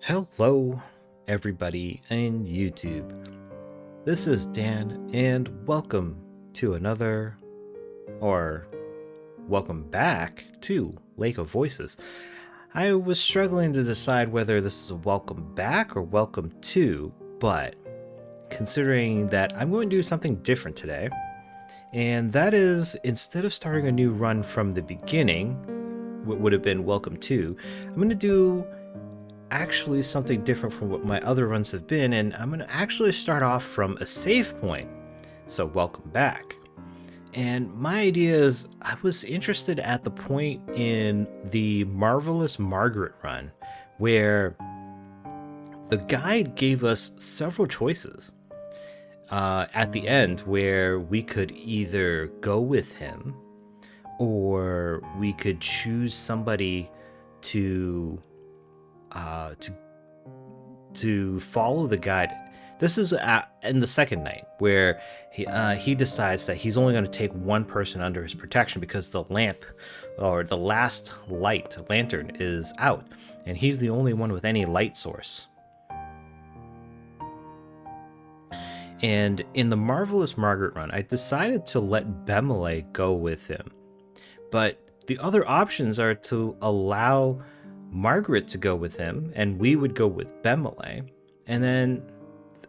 Hello, everybody in YouTube. This is Dan, and welcome to welcome back to Lake of Voices. I was struggling to decide whether this is a welcome back or welcome to, but considering that I'm going to do something different today, and that is instead of starting a new run from the beginning, what would have been welcome to, I'm going to do actually something different from what my other runs have been, and I'm going to actually start off from a save point. So welcome back. And my idea is I was interested at the point in the Marvelous Margret run where the guide gave us several choices at the end where we could either go with him or we could choose somebody to follow the guide. This is in the second night where he decides that he's only going to take one person under his protection because the lamp or the last lantern is out, and he's the only one with any light source. And in the Marvelous Margret run, I decided to let Bemelle go with him, but the other options are to allow Margret to go with him, and we would go with Bemelle. And then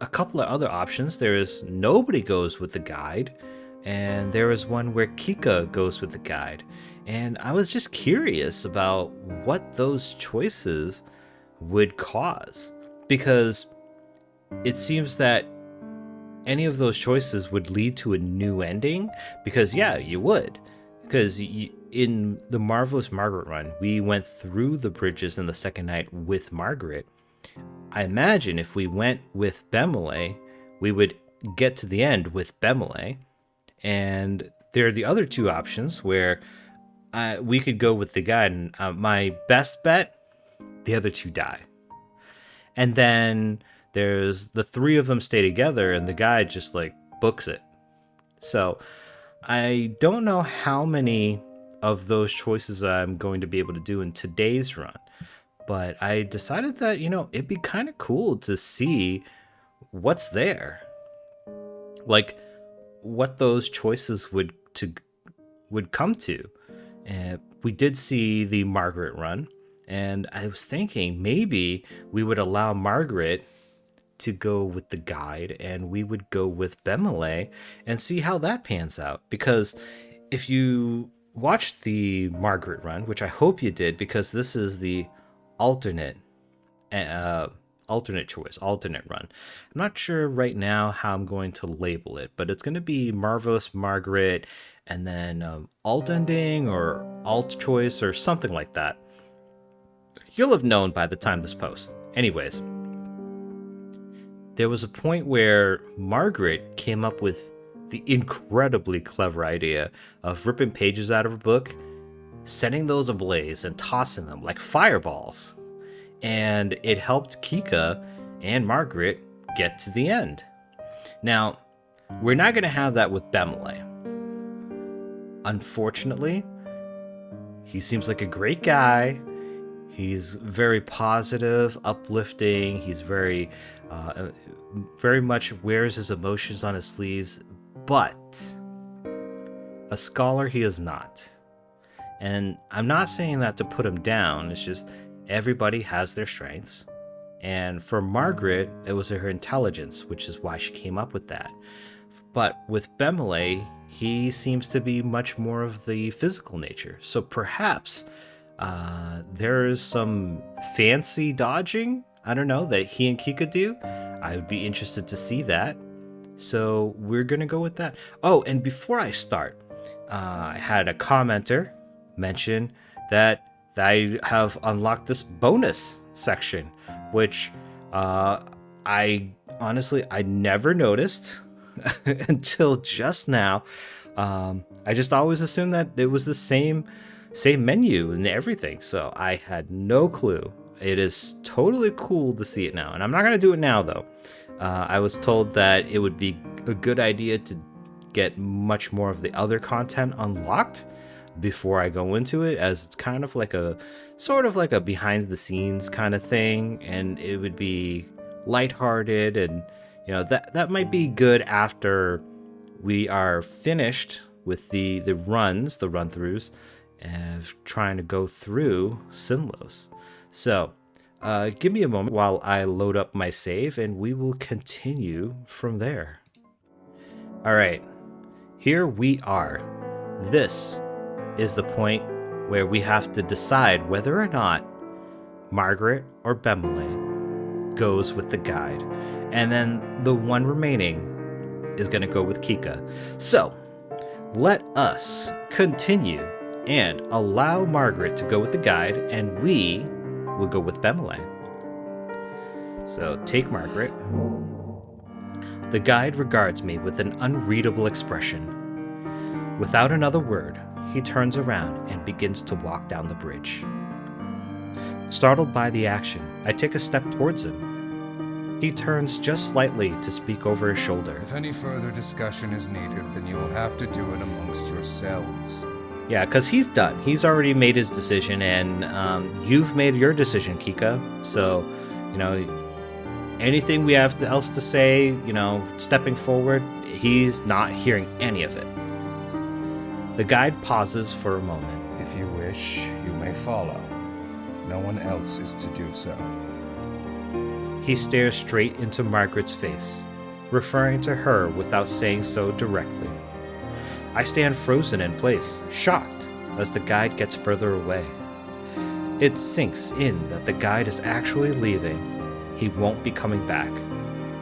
a couple of other options. There is nobody goes with the guide, and there is one where Kikka goes with the guide. And I was just curious about what those choices would cause, because it seems that any of those choices would lead to a new ending. Because yeah, you would. Because in the Marvelous Margret run, we went through the bridges in the second night with Margret. I imagine if we went with Bemelle, we would get to the end with Bemelle. And there are the other two options where we could go with the guide. And my best bet, the other two die. And then there's the three of them stay together, and the guide just books it. So I don't know how many of those choices I'm going to be able to do in today's run, but I decided that, it'd be kind of cool to see what's there, like what those choices would come to. And we did see the Margret run, and I was thinking maybe we would allow Margret to go with the guide and we would go with Bemelle and see how that pans out. Because if you watched the Margret run, which I hope you did, because this is the alternate choice, alternate run. I'm not sure right now how I'm going to label it, but it's going to be Marvelous Margret and then alt ending or alt choice or something like that. You'll have known by the time this posts. Anyways, there was a point where Margret came up with the incredibly clever idea of ripping pages out of a book, setting those ablaze, and tossing them like fireballs. And it helped Kikka and Margret get to the end. Now, we're not going to have that with Bemelle. Unfortunately, he seems like a great guy. He's very positive, uplifting. He's very much wears his emotions on his sleeves, but a scholar he is not. And I'm not saying that to put him down. It's just everybody has their strengths. And for Margret, it was her intelligence, which is why she came up with that. But with Bemelle, he seems to be much more of the physical nature. So perhaps there is some fancy dodging, I don't know, that he and Kikka do. I would be interested to see that. So we're going to go with that. Oh, and before I start, I had a commenter mention that I have unlocked this bonus section, which I never noticed until just now. I just always assumed that it was the same menu and everything, so I had no clue. It is totally cool to see it now, and I'm not going to do it now, though. I was told that it would be a good idea to get much more of the other content unlocked before I go into it, as it's kind of like a sort of like a behind the scenes kind of thing, and it would be lighthearted, and that might be good after we are finished with the run-throughs and trying to go through Sinnlos. So give me a moment while I load up my save, and we will continue from there. All right, here we are. This is the point where we have to decide whether or not Margret or Bemelle goes with the guide. And then the one remaining is going to go with Kikka. So let us continue and allow Margret to go with the guide, and we will go with Bemelle. So take Margret. The guide regards me with an unreadable expression. Without another word, he turns around and begins to walk down the bridge. Startled by the action, I take a step towards him. He turns just slightly to speak over his shoulder. If any further discussion is needed, then you will have to do it amongst yourselves. Yeah, because he's done. He's already made his decision, and you've made your decision, Kikka. So, anything we have else to say, stepping forward, he's not hearing any of it. The guide pauses for a moment. If you wish, you may follow. No one else is to do so. He stares straight into Margret's face, referring to her without saying so directly. I stand frozen in place, shocked, as the guide gets further away. It sinks in that the guide is actually leaving. He won't be coming back.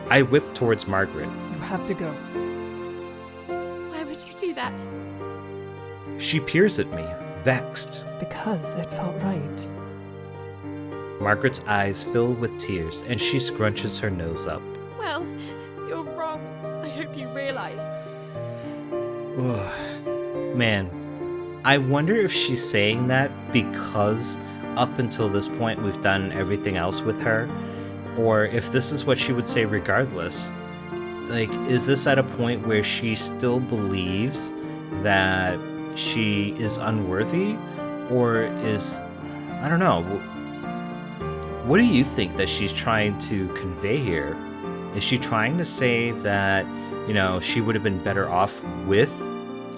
I whip towards Margret. You have to go. Why would you do that? She peers at me, vexed. Because it felt right. Margret's eyes fill with tears, and she scrunches her nose up. Well, you're wrong. I hope you realize. Man, I wonder if she's saying that because up until this point we've done everything else with her, or if this is what she would say regardless. Like, is this at a point where she still believes that she is unworthy, or is, I don't know. What do you think that she's trying to convey here? Is she trying to say that, she would have been better off with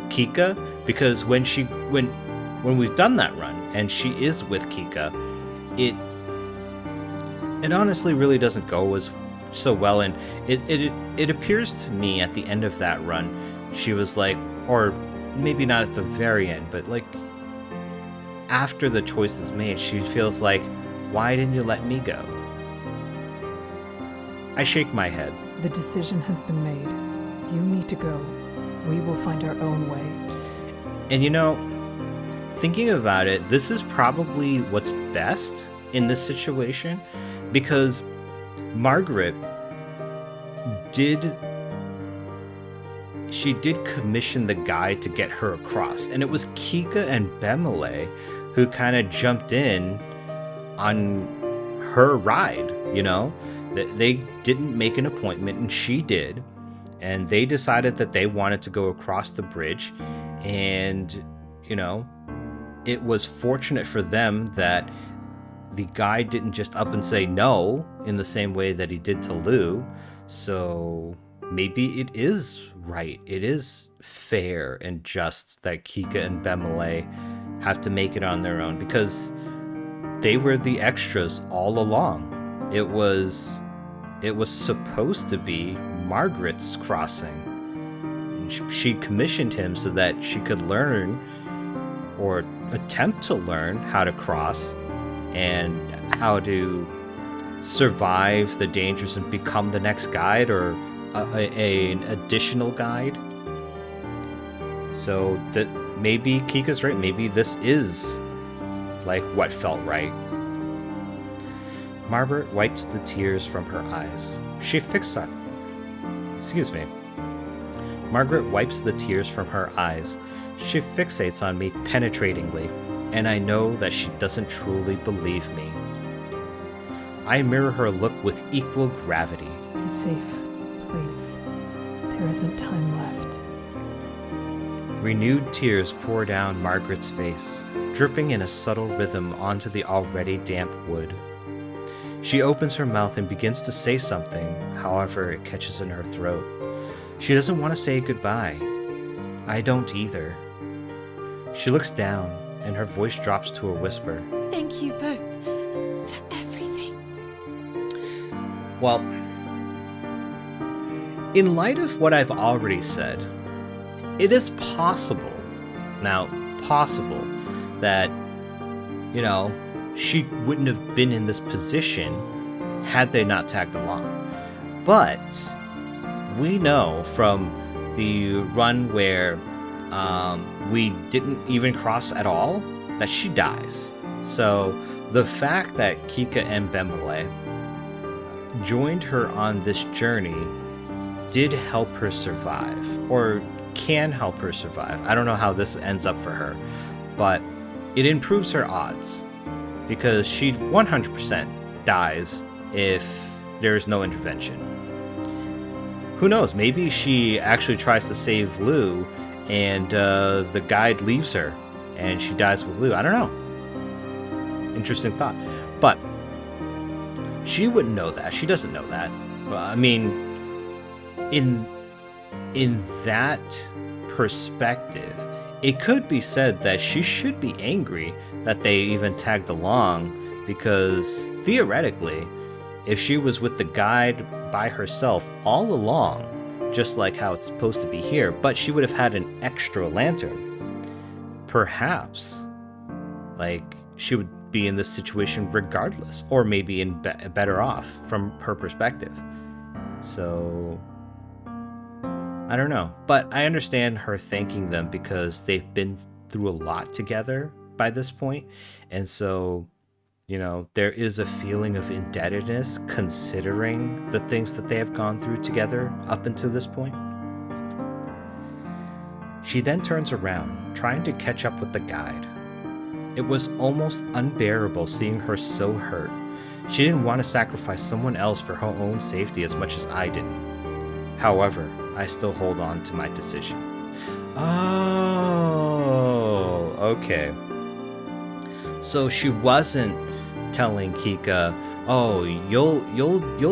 Kikka? Because when we've done that run and she is with Kikka, it honestly really doesn't go as so well, and it appears to me at the end of that run, she was like, or maybe not at the very end, but like after the choice is made, she feels like, why didn't you let me go? I shake my head. The decision has been made. You need to go. We will find our own way. And thinking about it, this is probably what's best in this situation, because Margret did commission the guide to get her across, and it was Kikka and Bemelle who kind of jumped in on her ride. They didn't make an appointment, and she did, and they decided that they wanted to go across the bridge, and it was fortunate for them that the guy didn't just up and say no in the same way that he did to Lou. So maybe it is right, it is fair and just that Kikka and Bemelle have to make it on their own, because they were the extras all along. It was supposed to be Margret's crossing. She commissioned him so that she could learn, or attempt to learn, how to cross and how to survive the dangers and become the next guide, or an additional guide. So that maybe Kika's right. Maybe this is like what felt right. Margret wipes the tears from her eyes. Margret wipes the tears from her eyes. She fixates on me penetratingly, and I know that she doesn't truly believe me. I mirror her look with equal gravity. Be safe, please. There isn't time left. Renewed tears pour down Margret's face, dripping in a subtle rhythm onto the already damp wood. She opens her mouth and begins to say something, however, it catches in her throat. She doesn't want to say goodbye. I don't either. She looks down, and her voice drops to a whisper. Thank you both for everything. Well, in light of what I've already said, it is possible, that, she wouldn't have been in this position had they not tagged along. But we know from the run where we didn't even cross at all that she dies. So the fact that Kikka and Bemelle joined her on this journey did help her survive, or can help her survive. I don't know how this ends up for her, but it improves her odds, because she 100% dies if there's no intervention. Who knows, maybe she actually tries to save Lou and the guide leaves her and she dies with Lou. I don't know. Interesting thought. But she wouldn't know that. She doesn't know that. I mean, in that perspective, it could be said that she should be angry that they even tagged along, because theoretically, if she was with the guide by herself all along, just like how it's supposed to be here, but she would have had an extra lantern, perhaps, she would be in this situation regardless, or maybe better off from her perspective. So I don't know, but I understand her thanking them because they've been through a lot together by this point, and so there is a feeling of indebtedness considering the things that they have gone through together up until this point. She then turns around, trying to catch up with the guide. It was almost unbearable seeing her so hurt. She didn't want to sacrifice someone else for her own safety as much as I did. However, I still hold on to my decision. Oh, okay. So she wasn't telling Kikka, "Oh, you'll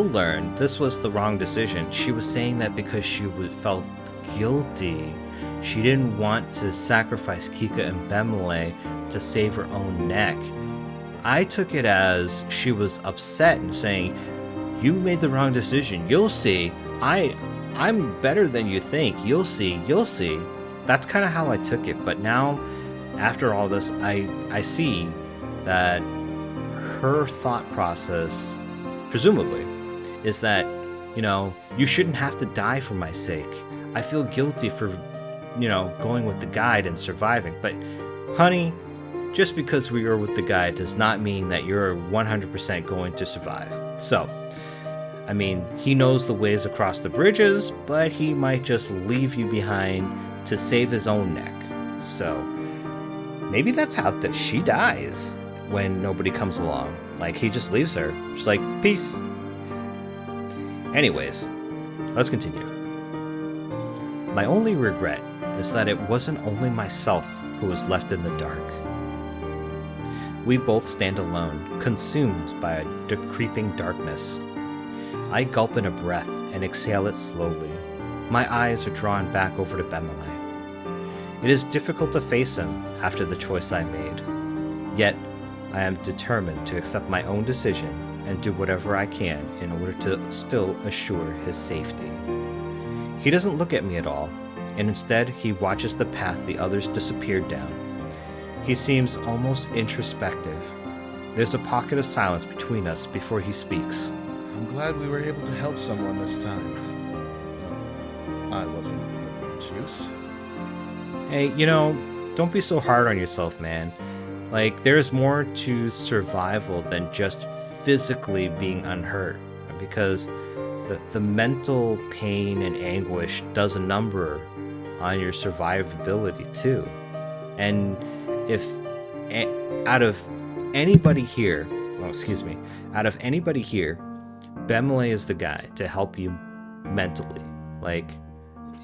learn. This was the wrong decision." She was saying that because she felt guilty. She didn't want to sacrifice Kikka and Bemelle to save her own neck. I took it as she was upset and saying, "You made the wrong decision. You'll see. I'm better than you think. You'll see. You'll see." That's kind of how I took it. But now, after all this, I see that her thought process, presumably, is that, you shouldn't have to die for my sake. I feel guilty for, going with the guide and surviving. But, honey, just because we are with the guide does not mean that you're 100% going to survive. So, I mean, he knows the ways across the bridges, but he might just leave you behind to save his own neck. So, maybe that's how that she dies when nobody comes along. He just leaves her. She's like, peace. Anyways, let's continue. My only regret is that it wasn't only myself who was left in the dark. We both stand alone, consumed by a creeping darkness. I gulp in a breath and exhale it slowly. My eyes are drawn back over to Bemelle. It is difficult to face him after the choice I made. Yet, I am determined to accept my own decision and do whatever I can in order to still assure his safety. He doesn't look at me at all, and instead he watches the path the others disappeared down. He seems almost introspective. There's a pocket of silence between us before he speaks. I'm glad we were able to help someone this time. I wasn't of much use. Hey, don't be so hard on yourself, man. There's more to survival than just physically being unhurt, because the mental pain and anguish does a number on your survivability too. And if out of anybody here, Bemelle is the guy to help you mentally.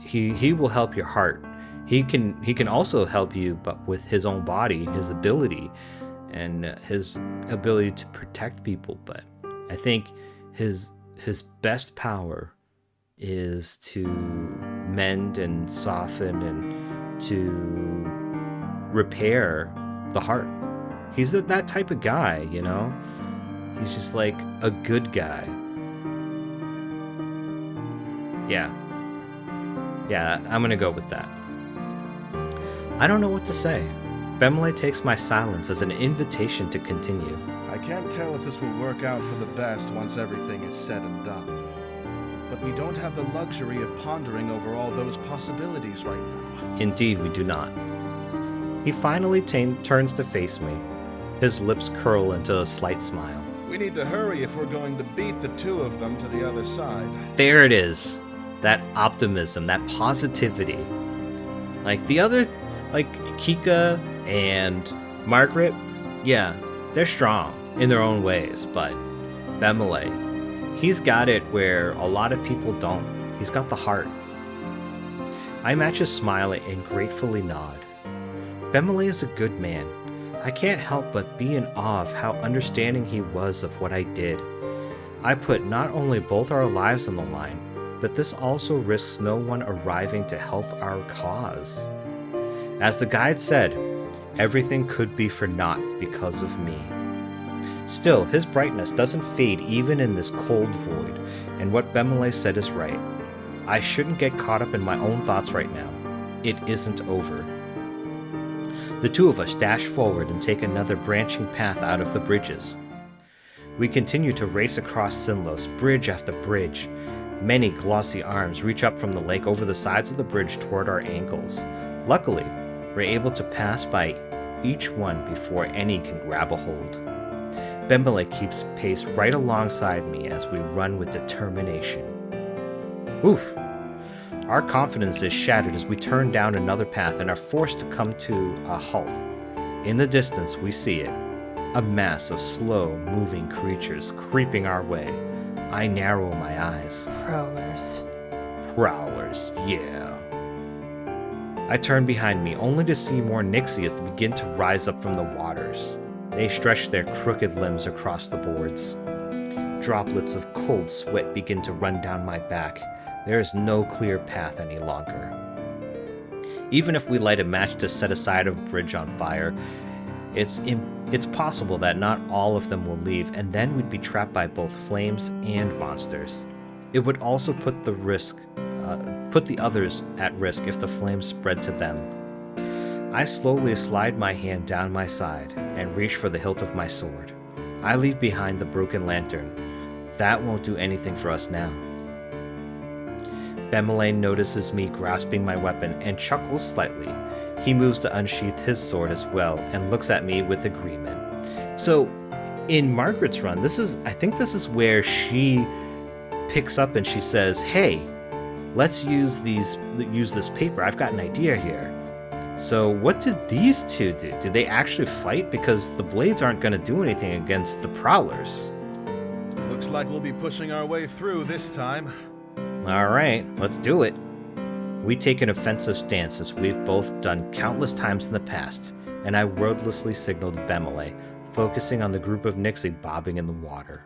He will help your heart. He can also help you, but with his own body, his ability, and his ability to protect people. But I think his best power is to mend and soften and to repair the heart. He's that type of guy, you know? He's just like a good guy. Yeah. Yeah, I'm gonna go with that. I don't know what to say. Bemelle takes my silence as an invitation to continue. I can't tell if this will work out for the best once everything is said and done. But we don't have the luxury of pondering over all those possibilities right now. Indeed, we do not. He finally turns to face me. His lips curl into a slight smile. We need to hurry if we're going to beat the two of them to the other side. There it is. That optimism, that positivity. Like the other, like Kikka and Margret, yeah, they're strong in their own ways, but Bemelle, he's got it where a lot of people don't. He's got the heart. I match his smile and gratefully nod. Bemelle is a good man. I can't help but be in awe of how understanding he was of what I did. I put not only both our lives on the line, but this also risks no one arriving to help our cause. As the guide said, everything could be for naught because of me. Still, his brightness doesn't fade even in this cold void, and what Bemelle said is right. I shouldn't get caught up in my own thoughts right now. It isn't over. The two of us dash forward and take another branching path out of the bridges. We continue to race across Sinnlos, bridge after bridge. Many glossy arms reach up from the lake over the sides of the bridge toward our ankles. Luckily, we're able to pass by each one before any can grab a hold. Bemelle keeps pace right alongside me as we run with determination. Oof! Our confidence is shattered as we turn down another path and are forced to come to a halt. In the distance, we see it. A mass of slow-moving creatures creeping our way. I narrow my eyes. Prowlers. Prowlers, yeah. I turn behind me, only to see more Nixi as they begin to rise up from the waters. They stretch their crooked limbs across the boards. Droplets of cold sweat begin to run down my back. There is no clear path any longer. Even if we light a match to set aside a bridge on fire, it's possible that not all of them will leave, and then we'd be trapped by both flames and monsters. It would also put the others at risk if the flames spread to them. I slowly slide my hand down my side and reach for the hilt of my sword. I leave behind the broken lantern. That won't do anything for us now. Bemelle notices me grasping my weapon and chuckles slightly. He moves to unsheath his sword as well and looks at me with agreement. So, in Margret's run, I think this is where she picks up and she says, "Hey, let's use this paper. I've got an idea here." So, what did these two do? Did they actually fight? Because the blades aren't going to do anything against the prowlers. Looks like we'll be pushing our way through this time. All right, let's do it. We take an offensive stance as we've both done countless times in the past, and I wordlessly signaled Bemelle, focusing on the group of Nixi bobbing in the water.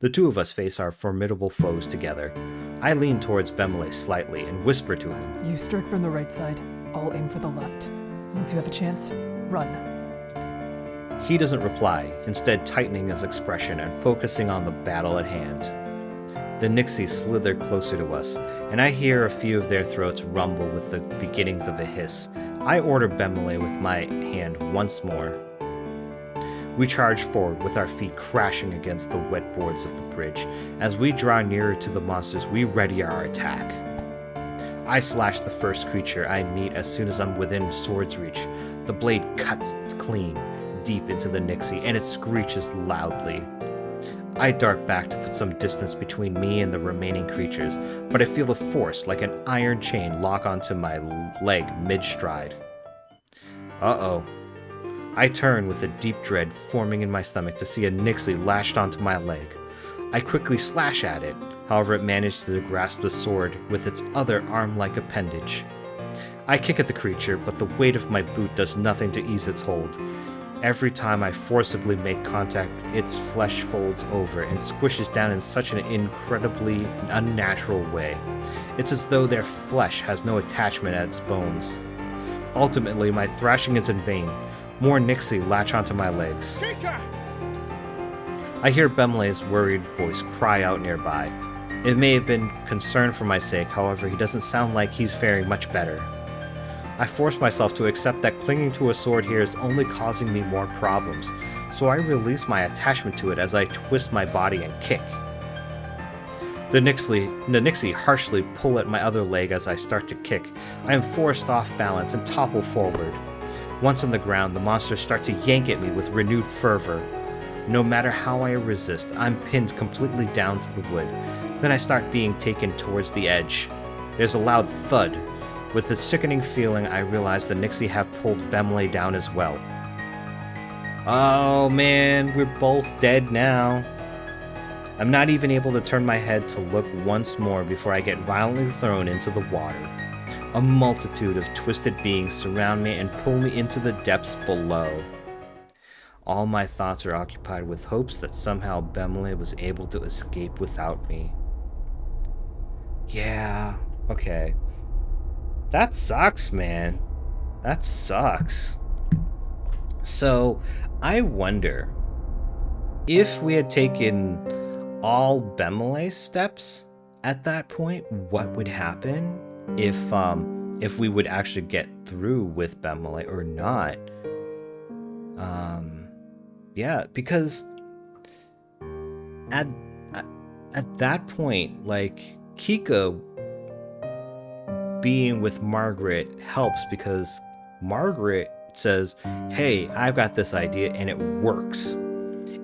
The two of us face our formidable foes together. I lean towards Bemelle slightly and whisper to him. You strike from the right side. I'll aim for the left. Once you have a chance, run. He doesn't reply, instead tightening his expression and focusing on the battle at hand. The Nixi slither closer to us, and I hear a few of their throats rumble with the beginnings of a hiss. I order Bemelle with my hand once more. We charge forward with our feet crashing against the wet boards of the bridge. As we draw nearer to the monsters, we ready our attack. I slash the first creature I meet as soon as I'm within sword's reach. The blade cuts clean, deep into the Nixi, and it screeches loudly. I dart back to put some distance between me and the remaining creatures, but I feel a force like an iron chain lock onto my leg mid-stride. Uh-oh. I turn with a deep dread forming in my stomach to see a Nixi lashed onto my leg. I quickly slash at it, however it managed to grasp the sword with its other arm-like appendage. I kick at the creature, but the weight of my boot does nothing to ease its hold. Every time I forcibly make contact, its flesh folds over and squishes down in such an incredibly unnatural way. It's as though their flesh has no attachment at its bones. Ultimately, my thrashing is in vain. More Nixi latch onto my legs. Kikka! I hear Bemelle's worried voice cry out nearby. It may have been concern for my sake, however, he doesn't sound like he's faring much better. I force myself to accept that clinging to a sword here is only causing me more problems, so I release my attachment to it as I twist my body and kick. The Nixi harshly pull at my other leg as I start to kick. I am forced off balance and topple forward. Once on the ground, the monsters start to yank at me with renewed fervor. No matter how I resist, I'm pinned completely down to the wood. Then I start being taken towards the edge. There's a loud thud. With a sickening feeling, I realize the Nixi have pulled Bemelle down as well. Oh man, we're both dead now. I'm not even able to turn my head to look once more before I get violently thrown into the water. A multitude of twisted beings surround me and pull me into the depths below. All my thoughts are occupied with hopes that somehow Bemelle was able to escape without me. Yeah, okay. That sucks, man. That sucks. So, I wonder if we had taken all Bemelle's steps at that point, what would happen if we would actually get through with Bemelle or not? Yeah, because at that point, like, Kikka being with Margret helps because Margret says, hey, I've got this idea and it works.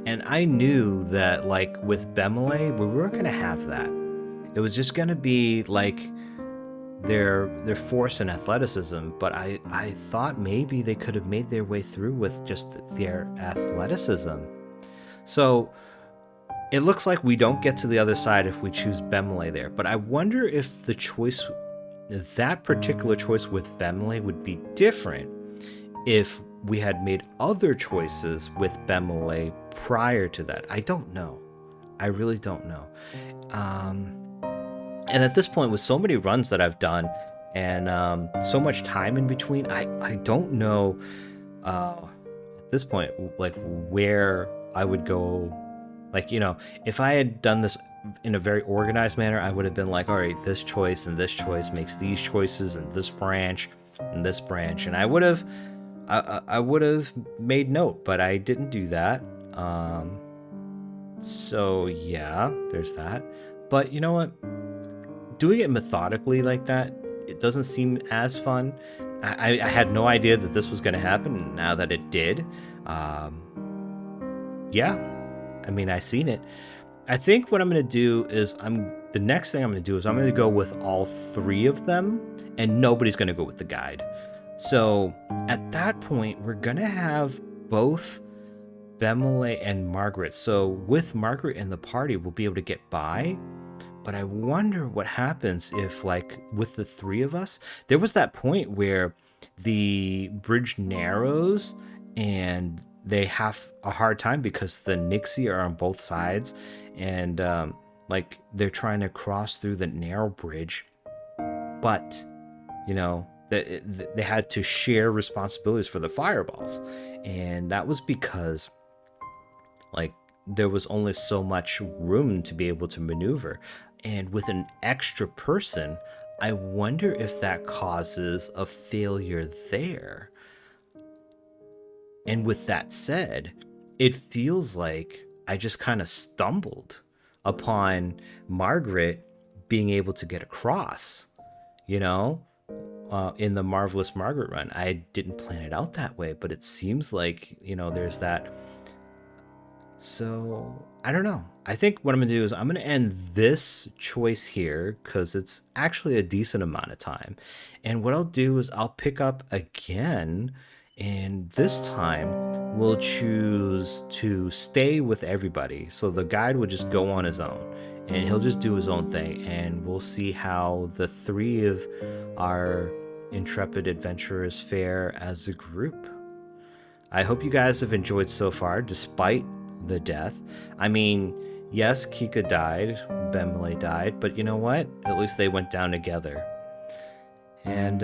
And I knew that, like, with Bemelle, we weren't going to have that. It was just going to be, like, their force and athleticism. But I thought maybe they could have made their way through with just their athleticism. So it looks like we don't get to the other side if we choose Bemelle there. But I wonder if the choice, that particular choice with Bemelle would be different if we had made other choices with Bemelle prior to that. I don't know. I really don't know. And at this point, with so many runs that I've done and so much time in between, I don't know at this point, like, where I would go. Like, you know, if I had done this in a very organized manner, I would have been like, all right, this choice and this choice makes these choices and this branch and this branch. And I would have made note, but I didn't do that. So yeah, there's that. But you know what? Doing it methodically like that, it doesn't seem as fun. I had no idea that this was going to happen. And now that it did, yeah, I mean, I seen it. I think what I'm going to do is the next thing I'm going to do is I'm going to go with all three of them, and nobody's going to go with the guide. So at that point, we're going to have both Bemelle and Margret. So with Margret in the party, we'll be able to get by. But I wonder what happens if, like, with the three of us, there was that point where the bridge narrows and they have a hard time because the Nixi are on both sides, and like, they're trying to cross through the narrow bridge, but you know, they had to share responsibilities for the fireballs, and that was because, like, there was only so much room to be able to maneuver. And with an extra person, I wonder if that causes a failure there. And with that said, it feels like I just kind of stumbled upon Margret being able to get across, you know, in the Marvelous Margret run. I didn't plan it out that way, but it seems like, you know, there's that. So I don't know. I think what I'm going to do is I'm going to end this choice here because it's actually a decent amount of time. And what I'll do is I'll pick up again, and this time we'll choose to stay with everybody. So the guide would just go on his own and he'll just do his own thing. And we'll see how the three of our intrepid adventurers fare as a group. I hope you guys have enjoyed so far, despite the death. I mean, yes, Kikka died, Bemelle died, but you know what? At least they went down together. And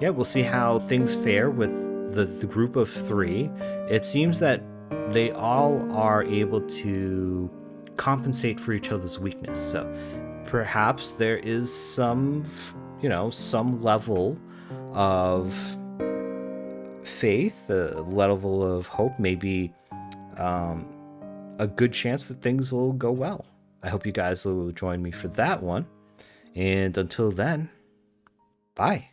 yeah, we'll see how things fare with the group of 3. It seems that they all are able to compensate for each other's weakness. So perhaps there is some, some level of faith, a level of hope, maybe a good chance that things will go well. I hope you guys will join me for that one. And until then, bye.